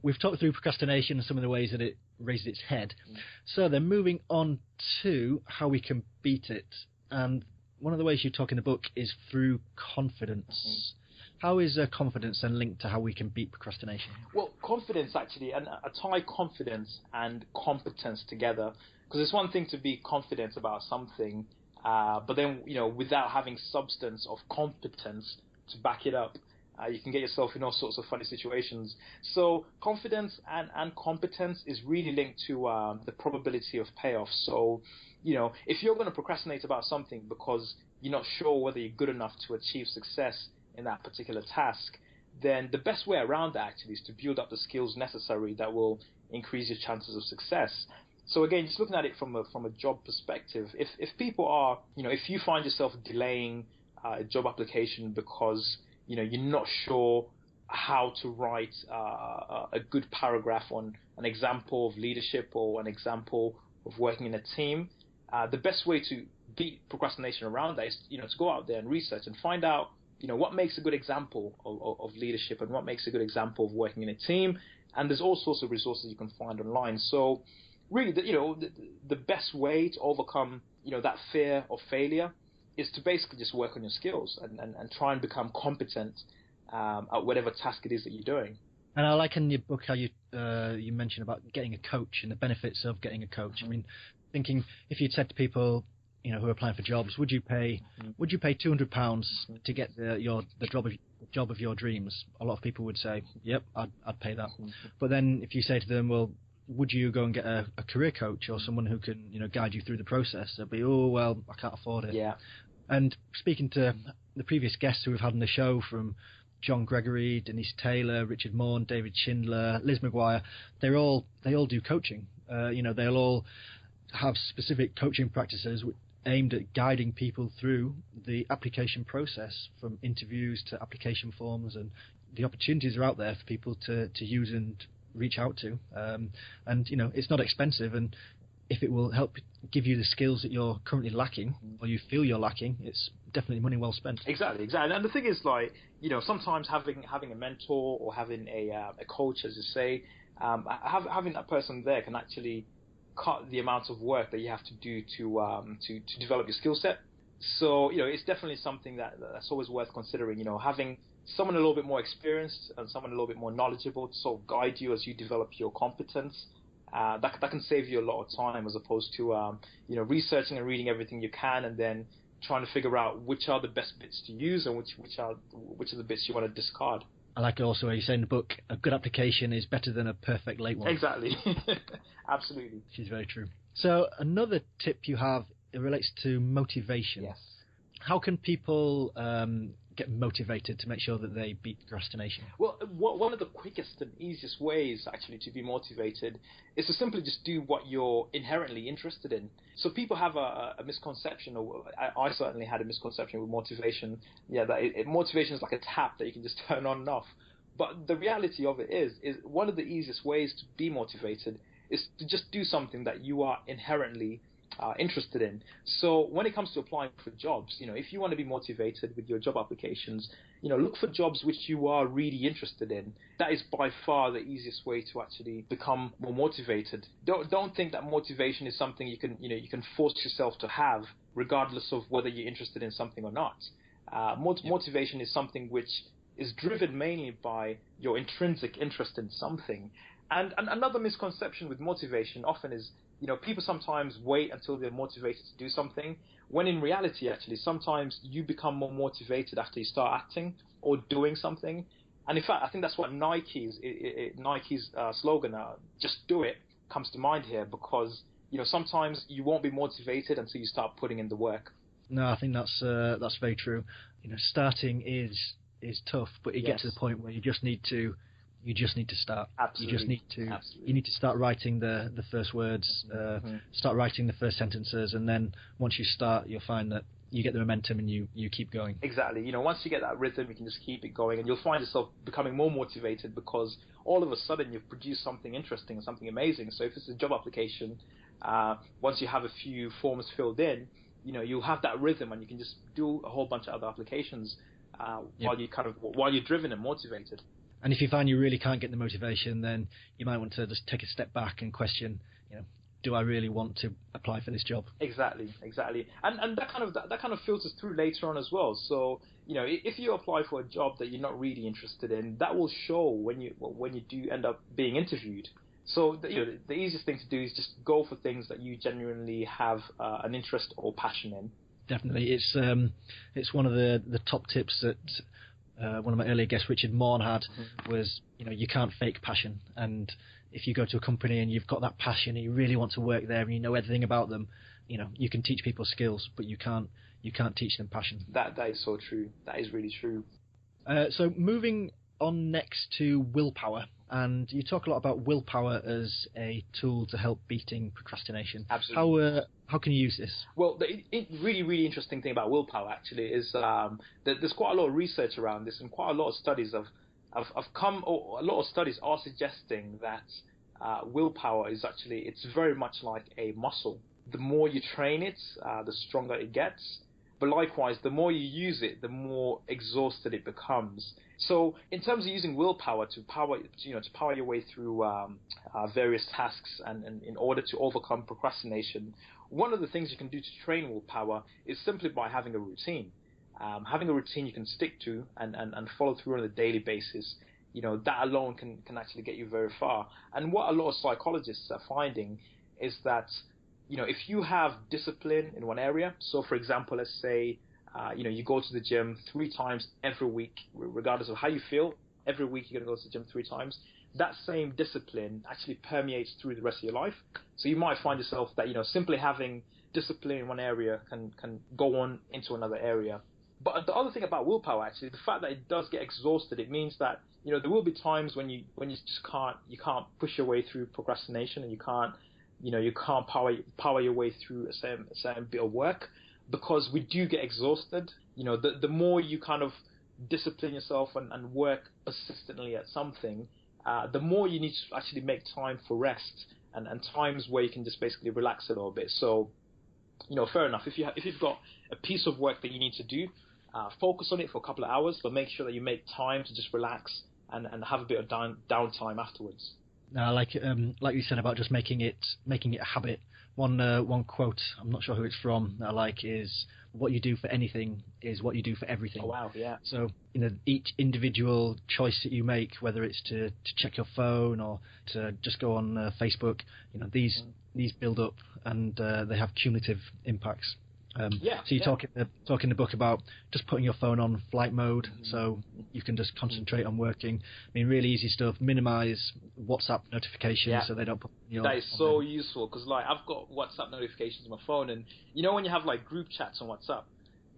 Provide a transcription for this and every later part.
we've talked through procrastination and some of the ways that it raises its head. So then moving on to how we can beat it. And one of the ways you talk in the book is through confidence. How is confidence then linked to how we can beat procrastination? Well, confidence actually, and I tie confidence and competence together, because it's one thing to be confident about something, but then, without having substance of competence to back it up, you can get yourself in all sorts of funny situations. So confidence and competence is really linked to the probability of payoff. So, if you're going to procrastinate about something because you're not sure whether you're good enough to achieve success in that particular task, then the best way around that actually is to build up the skills necessary that will increase your chances of success. So again, just looking at it from a job perspective, if people are, if you find yourself delaying a job application because you're not sure how to write a good paragraph on an example of leadership or an example of working in a team, the best way to beat procrastination around that is to go out there and research and find out what makes a good example of leadership and what makes a good example of working in a team. And there's all sorts of resources you can find online. So really, the best way to overcome that fear of failure is to basically just work on your skills and try and become competent at whatever task it is that you're doing. And I like in your book how you mentioned about getting a coach and the benefits of getting a coach. I mean, thinking if you'd said to people, who are applying for jobs, would you pay £200 to get the job of your dreams? A lot of people would say, yep, I'd pay that. But then if you say to them, well, would you go and get a career coach or someone who can guide you through the process? They'll be, oh well, I can't afford it. Yeah. And speaking to the previous guests who we've had on the show, from John Gregory, Denise Taylor, Richard Morn, David Schindler, Liz McGuire, they all do coaching. They'll all have specific coaching practices aimed at guiding people through the application process, from interviews to application forms, and the opportunities are out there for people to use and reach out to. And it's not expensive, and if it will help give you the skills that you're currently lacking or you feel you're lacking, it's definitely money well spent. Exactly. And the thing is, sometimes having a mentor or having a coach, as you say, having that person there can actually cut the amount of work that you have to do to develop your skill set. So it's definitely something that's always worth considering. Having someone a little bit more experienced and someone a little bit more knowledgeable to sort of guide you as you develop your competence. That can save you a lot of time, as opposed to researching and reading everything you can and then trying to figure out which are the best bits to use and which are the bits you want to discard. I like also where you say in the book, a good application is better than a perfect late one. Exactly. Absolutely. Which is very true. So another tip you have, it relates to motivation. Yes. How can people get motivated to make sure that they beat procrastination? Well, one of the quickest and easiest ways actually to be motivated is to simply just do what you're inherently interested in. So people have a misconception, or I certainly had a misconception with motivation. Yeah, that motivation is like a tap that you can just turn on and off. But the reality of it is one of the easiest ways to be motivated is to just do something that you are inherently interested in. So when it comes to applying for jobs, if you want to be motivated with your job applications, look for jobs which you are really interested in. That is by far the easiest way to actually become more motivated. Don't think that motivation is something you can force yourself to have, regardless of whether you're interested in something or not. Motivation is something which is driven mainly by your intrinsic interest in something. And another misconception with motivation often is, people sometimes wait until they're motivated to do something, when in reality, actually, sometimes you become more motivated after you start acting or doing something. And in fact, I think that's what Nike's slogan, "Just do it," comes to mind here, because, sometimes you won't be motivated until you start putting in the work. No, I think that's very true. Starting is tough, but you get to the point where you just need to start. Absolutely. You need to start writing the first words, start writing the first sentences, and then once you start, you'll find that you get the momentum and you keep going. Exactly. Once you get that rhythm, you can just keep it going, and you'll find yourself becoming more motivated because all of a sudden you've produced something interesting and something amazing. So if it's a job application, once you have a few forms filled in, you'll have that rhythm and you can just do a whole bunch of other applications while you're driven and motivated. And if you find you really can't get the motivation, then you might want to just take a step back and question, do I really want to apply for this job? Exactly. And that kind of filters through later on as well. So, if you apply for a job that you're not really interested in, that will show when you do end up being interviewed. So, the easiest thing to do is just go for things that you genuinely have an interest or passion in. Definitely. It's one of the top tips that one of my earlier guests, Richard Morn, had was, you can't fake passion. And if you go to a company and you've got that passion and you really want to work there and you know everything about them, you can teach people skills, but you can't teach them passion. That is so true. That is really true. So moving on next to willpower, and you talk a lot about willpower as a tool to help beating procrastination. Absolutely. How can you use this? Well, the really, really interesting thing about willpower actually is that there's quite a lot of research around this, and quite a lot of studies have come, or a lot of studies are suggesting that willpower is actually, it's very much like a muscle. The more you train it, the stronger it gets. But likewise, the more you use it, the more exhausted it becomes. So, in terms of using willpower to power your way through various tasks, and in order to overcome procrastination, one of the things you can do to train willpower is simply by having a routine. Having a routine you can stick to and follow through on a daily basis, that alone can actually get you very far. And what a lot of psychologists are finding is that, if you have discipline in one area, so for example, let's say, you go to the gym 3 times every week, regardless of how you feel, every week you're going to go to the gym 3 times, that same discipline actually permeates through the rest of your life. So you might find yourself that, simply having discipline in one area can go on into another area. But the other thing about willpower, actually, the fact that it does get exhausted, it means that, there will be times when you just can't push your way through procrastination, and you can't power your way through a certain bit of work, because we do get exhausted. The more you kind of discipline yourself and work persistently at something, the more you need to actually make time for rest and times where you can just basically relax a little bit. So, fair enough. If you've got a piece of work that you need to do, focus on it for a couple of hours, but make sure that you make time to just relax and have a bit of downtime afterwards. Now, like you said about just making it a habit. One quote, I'm not sure who it's from, that I like is, "What you do for anything is what you do for everything." Oh wow, yeah. So each individual choice that you make, whether it's to check your phone or to just go on Facebook, these build up and they have cumulative impacts. So you talk in the book about just putting your phone on flight mode, so you can just concentrate on working. I mean, really easy stuff. Minimize WhatsApp notifications so they don't put That is so useful, because I've got WhatsApp notifications on my phone, and when you have group chats on WhatsApp,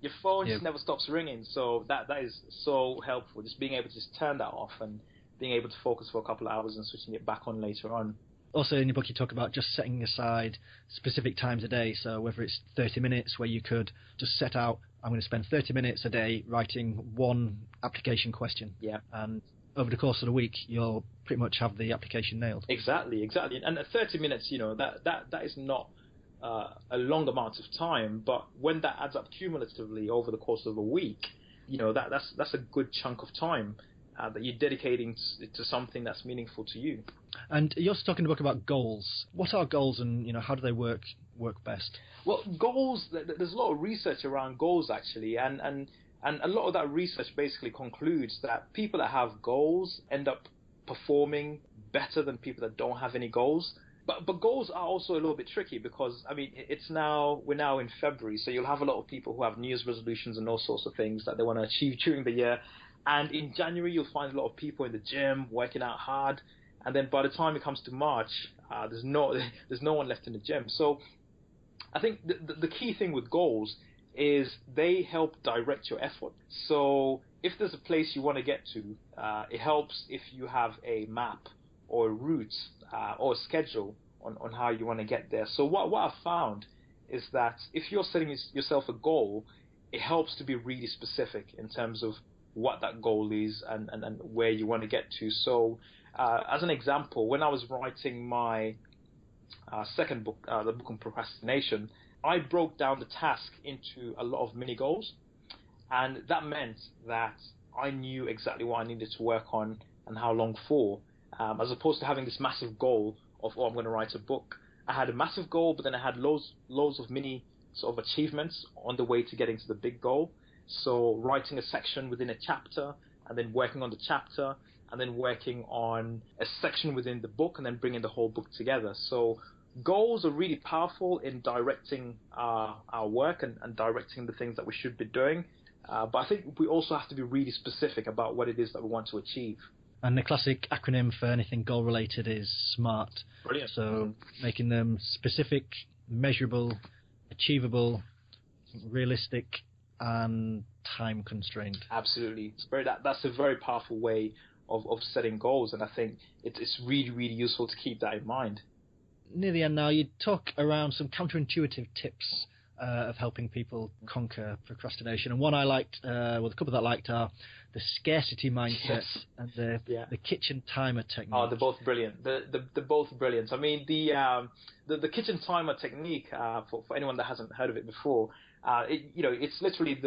your phone just never stops ringing. So that is so helpful. Just being able to just turn that off and being able to focus for a couple of hours and switching it back on later on. Also in your book you talk about just setting aside specific times a day, so whether it's 30 minutes where you could just set out, I'm going to spend 30 minutes a day writing one application question. Yeah. And over the course of the week you'll pretty much have the application nailed. Exactly. And at 30 minutes, that is not a long amount of time, but when that adds up cumulatively over the course of a week, that's a good chunk of time that you're dedicating to something that's meaningful to you. And you're also talking in the book about goals. What are goals, and how do they work best? Well, goals. There's a lot of research around goals actually, and a lot of that research basically concludes that people that have goals end up performing better than people that don't have any goals. But goals are also a little bit tricky, because we're now in February, so you'll have a lot of people who have New Year's resolutions and all sorts of things that they want to achieve during the year. And in January, you'll find a lot of people in the gym working out hard, and then by the time it comes to March, there's no one left in the gym. So I think the key thing with goals is they help direct your effort. So if there's a place you want to get to, it helps if you have a map or a route or a schedule on how you want to get there. So what I've found is that if you're setting yourself a goal, it helps to be really specific in terms of what that goal is and where you want to get to. So as an example, when I was writing my second book, the book on procrastination, I broke down the task into a lot of mini goals, and that meant that I knew exactly what I needed to work on and how long for, as opposed to having this massive goal of, oh, I'm going to write a book. I had a massive goal, but then I had loads of mini sort of achievements on the way to getting to the big goal. So writing a section within a chapter, and then working on the chapter, and then working on a section within the book, and then bringing the whole book together. So goals are really powerful in directing our work and directing the things that we should be doing. But I think we also have to be really specific about what it is that we want to achieve. And the classic acronym for anything goal-related is SMART. Brilliant. So making them specific, measurable, achievable, realistic, and time-constrained. Absolutely. That's a very powerful way of setting goals, and I think it's really, really useful to keep that in mind. Near the end now, you talk around some counterintuitive tips of helping people conquer procrastination. And one I liked, well, the couple that I liked are the scarcity mindset and the kitchen timer technique. Oh, they're both brilliant. They're both brilliant. I mean, the kitchen timer technique, for anyone that hasn't heard of it before, it's literally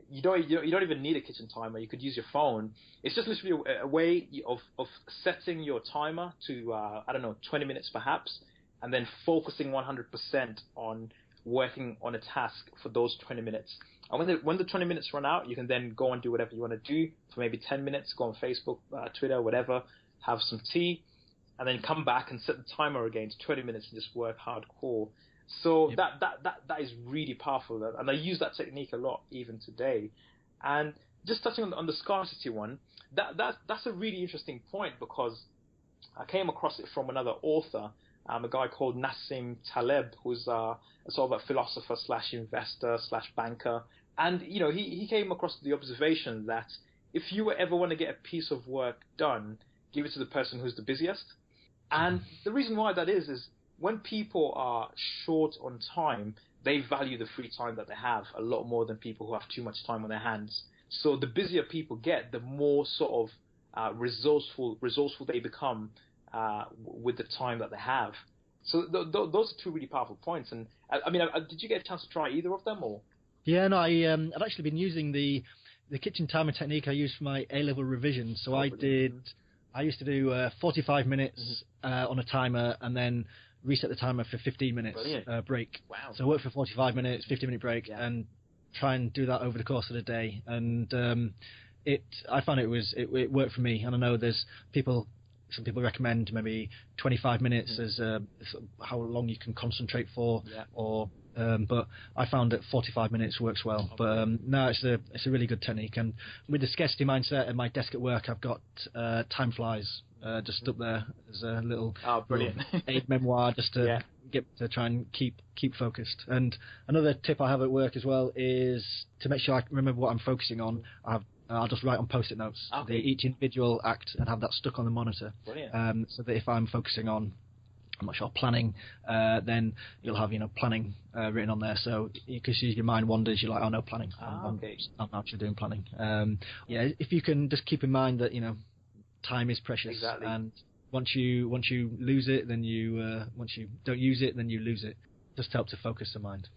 you don't even need a kitchen timer. You could use your phone. It's just literally a way of setting your timer to 20 minutes perhaps, and then focusing 100% on working on a task for those 20 minutes. And when the 20 minutes run out, you can then go and do whatever you want to do for maybe 10 minutes. Go on Facebook, Twitter, whatever. Have some tea, and then come back and set the timer again to 20 minutes and just work hardcore. So that is really powerful, and I use that technique a lot even today. And just touching on the scarcity one, that's a really interesting point, because I came across it from another author, a guy called Nassim Taleb, who's a sort of a philosopher / investor / banker. And he came across the observation that if you ever want to get a piece of work done, give it to the person who's the busiest. And the reason why that is when people are short on time, they value the free time that they have a lot more than people who have too much time on their hands. So the busier people get, the more sort of resourceful they become with the time that they have. So those are two really powerful points. And I mean, did you get a chance to try either of them, or? Yeah, no, I've actually been using the kitchen timer technique I used for my A-level revision. So I used to do 45 minutes on a timer, and then reset the timer for 15 minutes break. Wow. So I work for 45 minutes, 15-minute break, and try and do that over the course of the day. And I found it worked for me. And I know some people recommend maybe 25 minutes as how long you can concentrate for, but I found that 45 minutes works well. But no, it's a really good technique. And with the scarcity mindset at my desk at work, I've got Time Flies just up there as a little aid memoir, just to get to try and keep focused. And another tip I have at work as well is to make sure I remember what I'm focusing on. I'll just write on Postit notes each individual act and have that stuck on the monitor. Brilliant. So that if I'm focusing on, I'm not sure, planning, then you'll have planning written on there. So because your mind wanders, you're like, oh no, planning. I'm actually doing planning. If you can just keep in mind that time is precious, and once you lose it, then once you don't use it, then you lose it. Just help to focus the mind.